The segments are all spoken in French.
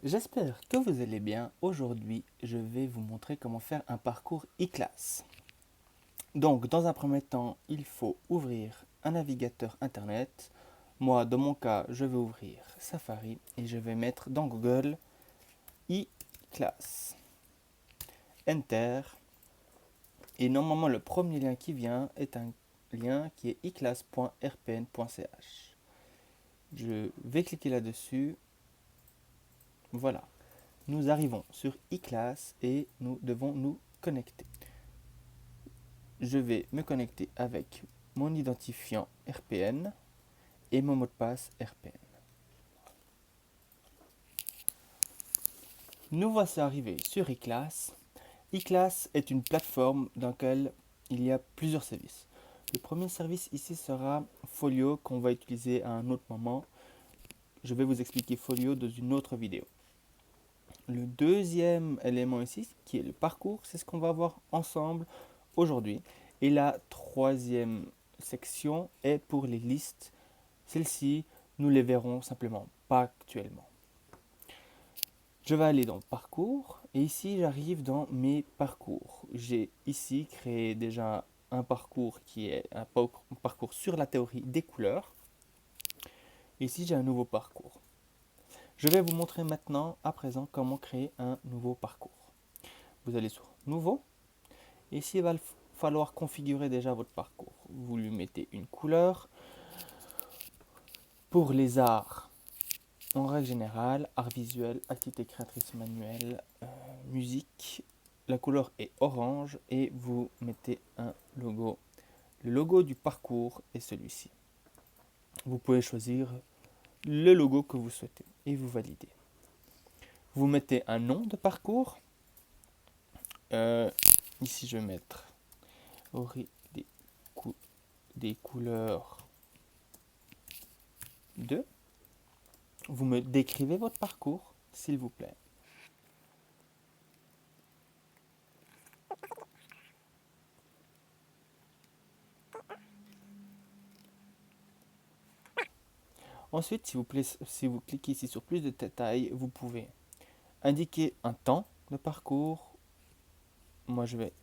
j'espère que vous allez bien. Aujourd'hui, je vais vous montrer comment faire un parcours e-class. Donc, dans un premier temps, il faut ouvrir un navigateur internet. Moi, dans mon cas, je vais ouvrir Safari et je vais mettre dans Google e-class. Enter. Et normalement, le premier lien qui vient est un lien qui est eclass.rpn.ch. Je vais cliquer là-dessus. Voilà. Nous arrivons sur eClass et nous devons nous connecter. Je vais me connecter avec mon identifiant RPN et mon mot de passe RPN. Nous voici arrivés sur eClass. eClass est une plateforme dans laquelle il y a plusieurs services. Le premier service ici sera Folio qu'on va utiliser à un autre moment. Je vais vous expliquer Folio dans une autre vidéo. Le deuxième élément ici, qui est le parcours, c'est ce qu'on va voir ensemble aujourd'hui. Et la troisième section est pour les listes. Celles-ci, nous les verrons simplement pas actuellement. Je vais aller dans parcours et ici j'arrive dans mes parcours. J'ai ici créé déjà un parcours qui est un parcours sur la théorie des couleurs. Ici j'ai un nouveau parcours. Je vais vous montrer maintenant, à présent, comment créer un nouveau parcours. Vous allez sur Nouveau. Ici, il va falloir configurer déjà votre parcours. Vous lui mettez une couleur. Pour les arts, en règle générale, art visuel, activité créatrice manuelle, musique, la couleur est orange et vous mettez un logo. Le logo du parcours est celui-ci. Vous pouvez choisir le logo que vous souhaitez et vous validez. Vous mettez un nom de parcours. Ici, je vais mettre des couleurs 2. Vous me décrivez votre parcours, s'il vous plaît. Ensuite, si vous cliquez ici sur plus de détails, vous pouvez indiquer un temps de parcours. Moi, je ne vais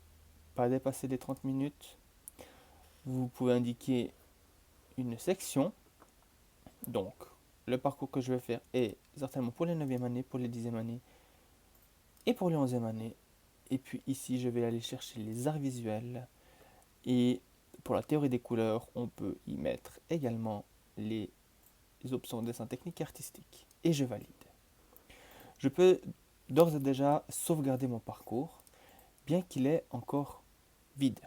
pas dépasser les 30 minutes. Vous pouvez indiquer une section. Donc, le parcours que je vais faire est certainement pour les 9e année, pour les 10e année et pour les 11e année. Et puis ici, je vais aller chercher les arts visuels. Et pour la théorie des couleurs, on peut y mettre également les options dessin technique et artistique. Et je valide. Je peux d'ores et déjà sauvegarder mon parcours, bien qu'il est encore vide.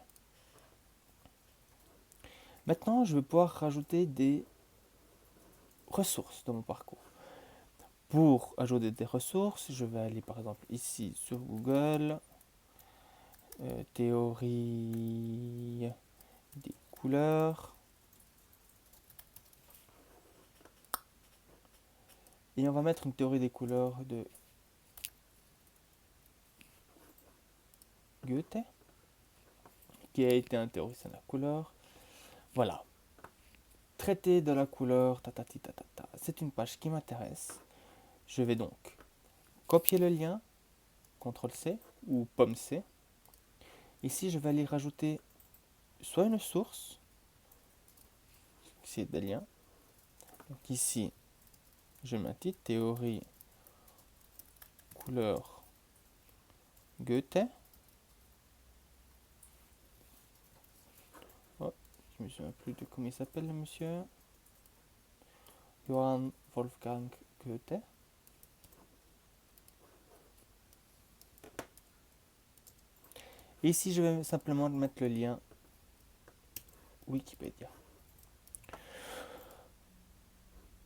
Maintenant, je vais pouvoir rajouter des ressources dans mon parcours. Pour ajouter des ressources, je vais aller par exemple ici sur Google, théorie des couleurs, et on va mettre une théorie des couleurs de Goethe, qui a été un théoricien de la couleur. Voilà. Traité de la couleur, tatati tatata. C'est une page qui m'intéresse. Je vais donc copier le lien, CTRL-C ou POM-C. Ici, je vais aller rajouter soit une source, c'est des liens. Donc ici, je mets un titre, théorie couleur Goethe. Oh, je me souviens plus de comment il s'appelle le monsieur. Johann Wolfgang Goethe. Et ici, je vais simplement mettre le lien Wikipédia.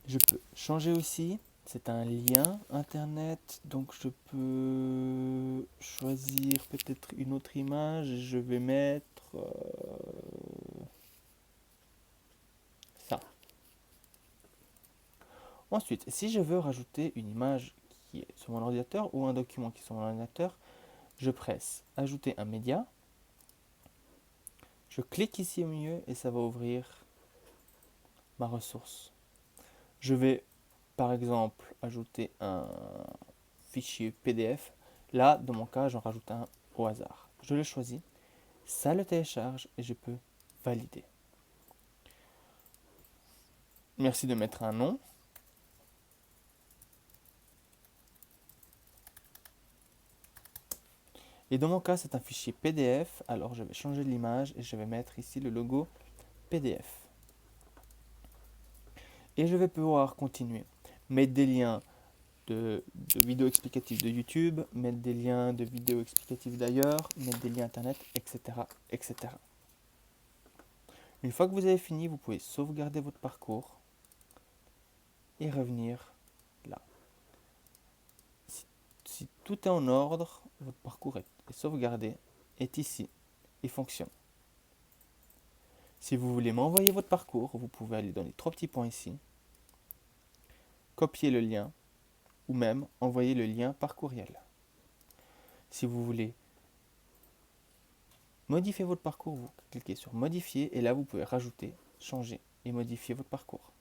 Je peux changer aussi. C'est un lien internet, donc je peux choisir peut-être une autre image. Je vais mettre ça. Ensuite, si je veux rajouter une image qui est sur mon ordinateur ou un document qui est sur mon ordinateur, je presse Ajouter un média. Je clique ici au milieu et ça va ouvrir ma ressource. Je vais par exemple ajouter un fichier PDF. Là, dans mon cas, j'en rajoute un au hasard. Je le choisis, ça le télécharge et je peux valider. Merci de mettre un nom. Et dans mon cas, c'est un fichier PDF. Alors, je vais changer l'image et je vais mettre ici le logo PDF. Et je vais pouvoir continuer. Mettre des liens de vidéos explicatives de YouTube, mettre des liens de vidéos explicatives d'ailleurs, mettre des liens internet, etc., etc. Une fois que vous avez fini, vous pouvez sauvegarder votre parcours et revenir là. Si tout est en ordre, votre parcours est sauvegardé, est ici et fonctionne. Si vous voulez m'envoyer votre parcours, vous pouvez aller dans les 3 petits points ici, copier le lien ou même envoyer le lien par courriel. Si vous voulez modifier votre parcours, vous cliquez sur modifier et là vous pouvez rajouter, changer et modifier votre parcours.